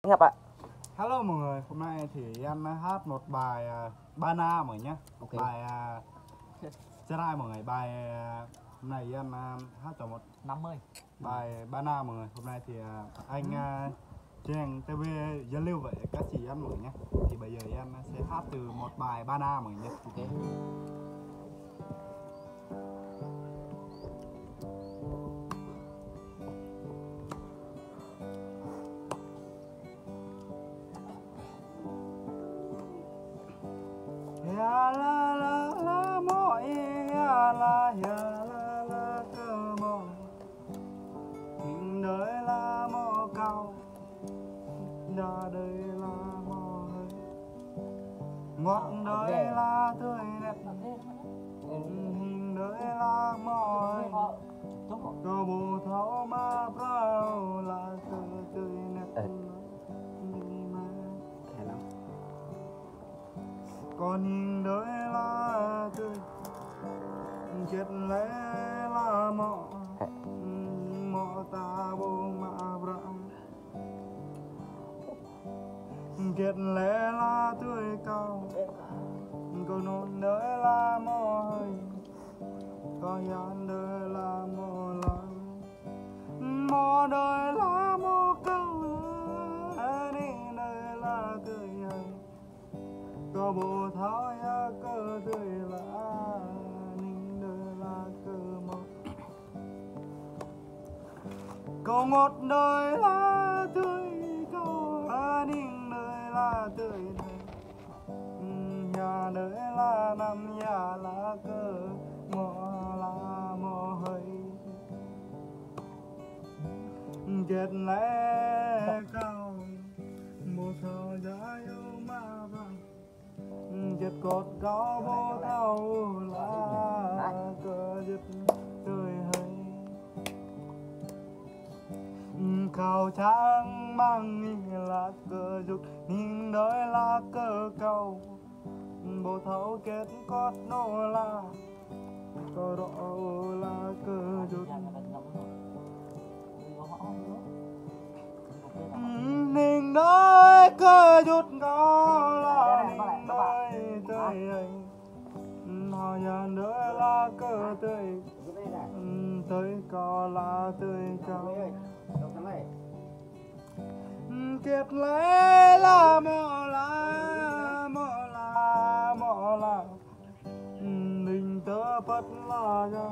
Ngập ạ. Hello mọi người, hôm nay thì em hát một bài Bana mọi người nhé. Okay. Bài Jedi mọi người, bài hôm nay em hát cho một 50. Bài Bana mọi người. Hôm nay thì anh Trang TV giao lưu với các chị em mọi người nhé. Thì bây giờ em sẽ hát từ một bài Bana mọi người nhé. Okay. Ya la la la mo ya la cơ mo tình đời là mò cao ra đời là mò hơi ngọn đời là tươi đẹp hình đời là mò hơi có bồ tháo ma brau là tươi đẹp còn nhìn đời là tươi chết lẽ là mọ ta bồ mà bra chết lẽ là tươi cao còn nôn đời là mò hơi có gian đời là mò lăng mò đời là mò cao đi đời là tươi hay có bộ tháo ya cơ tươi là ninh đời là cơ một có một đời là tươi có ninh đời là tươi này nhà đời là năm nhà là cơ mò hơi kết lẽ cao bộ tháo giá yêu ma vàng chết cột có vô thao là cơ giật tươi hay khao trắng mang là cơ dục nhìn đời là cơ cầu bộ thao kết cột nô là cơ độ là cơ dục nhìn đời cơ dục có là nhìn đời tươi họ nhà nữa là cơ tươi tới có là tươi cao kết lẽ là mò là mình tớ bất là ra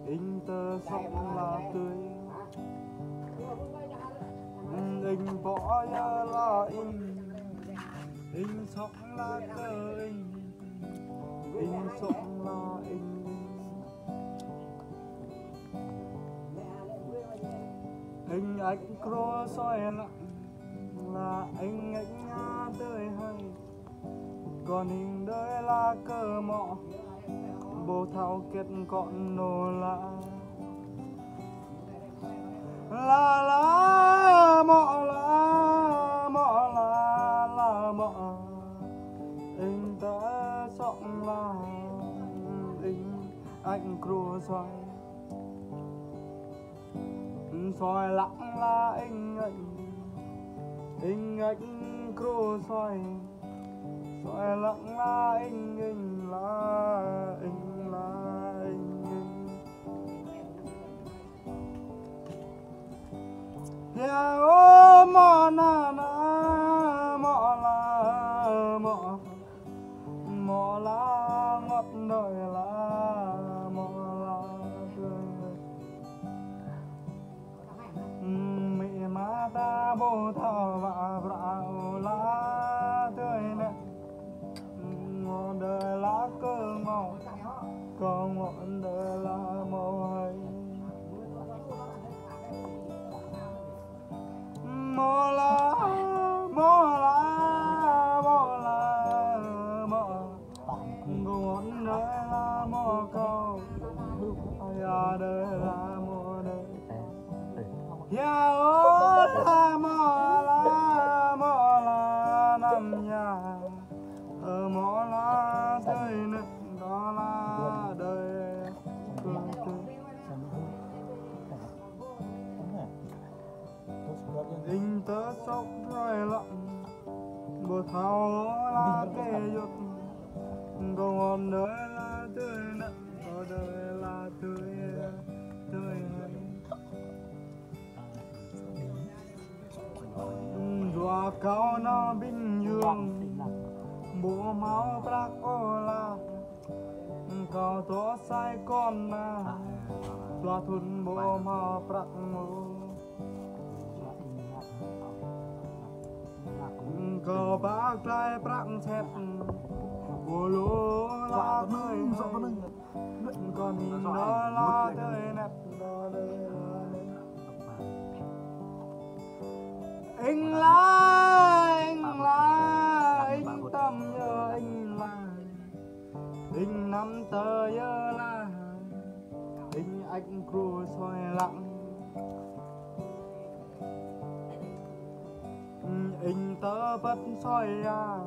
anh tớ sống là tươi anh bỏ ra là anh sống là cơ anh sống là anh cro soi lặng là anh tươi hay còn hình đời là cơ mọ bồ thao kết con nô la mọ là mọ anh ta sống là anh cua xoay lặng là anh cua xoay lặng là anh ya ô mò na mò là ngọt đời là mò là tươi mẹ má ta bồ thảo và brau là tươi nè ngọn đời là cơ ngọt còn ngọn đời là màu hay mò ngọn đời là mò cao ya đời là mò đời ya ô là mò là năm nhà ở mò là tươi nứt đó là đời anh tớ sốc rồi lặng bộ thao lá kê dục có ngon đời là tươi nặng có đời là tươi tươi đùa cao nó bình dương bộ máu bạc ô la cao tố sai con na đùa thun bộ máu bạc mô có bác trai bạc xếp bộ lúa lá tươi còn nhìn đó lá tươi nét đó đây anh anh tâm nhớ anh là anh nắm tờ nhớ là anh cru soi lặng anh tớ bất soi à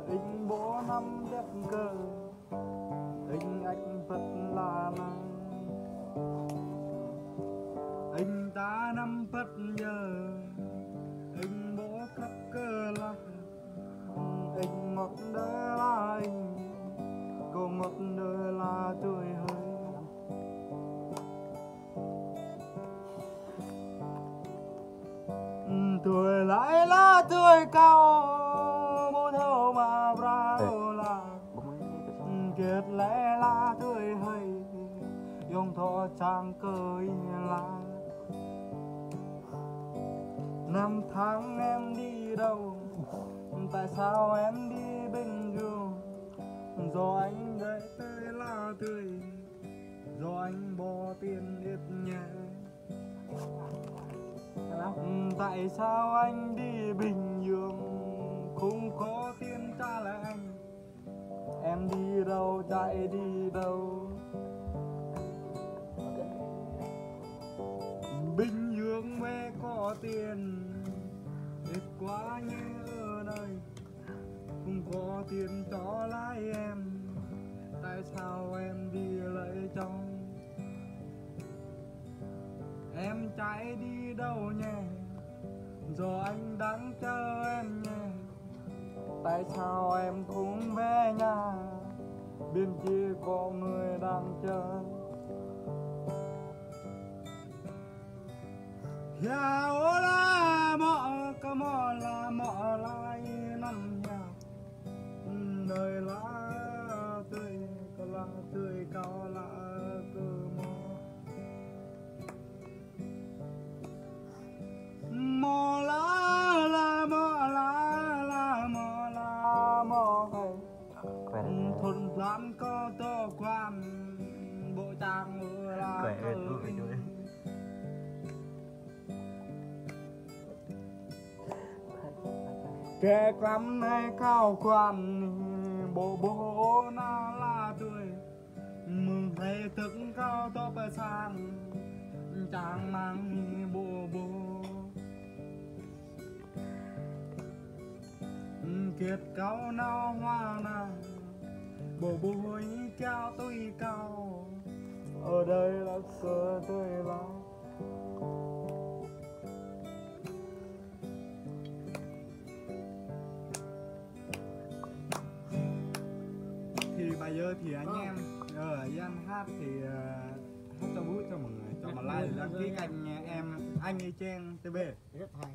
anh bố năm đẹp cơ anh vật là anh ta năm bất nhờ anh bố khắp cơ là anh ngọt đời là anh cô ngọt đời là tươi hơi tuổi lại là tươi cao bố thâu mà bravo là kết lẽ là tươi hơi dòng thọ trang cười là năm tháng em đi đâu tại sao em đi bình dương do anh dạy tươi là tươi do anh bỏ tiền ít nhẹ tại sao anh đi bình dương không có tiền trả lại anh em đi đâu chạy đi đâu bình dương về có tiền ít quá nhé ở đây không có tiền cho lại em tại sao em đi lấy chồng em chạy đi đâu nhé do anh đang chờ em nhé tại sao em không về nhà bên kia có người đang chờ ya ola mọ có mọ lại năm nhà đời lá tươi có lá tươi cao lá cơ mọ mò lá mò thôn lắm có to quan bộ trang mưa là kẻ lắm này cao quan bộ na là tươi mừng thấy thức cao to bờ sang chàng mang bộ kiệt cao nào hoa nào bộ hối cao tôi cao ở đây là sơ tươi lá thì bây giờ thì anh em ở gian hát thì hát cho vui cho mọi người cho mà like đăng ký kênh em anh y chen tb rất hay.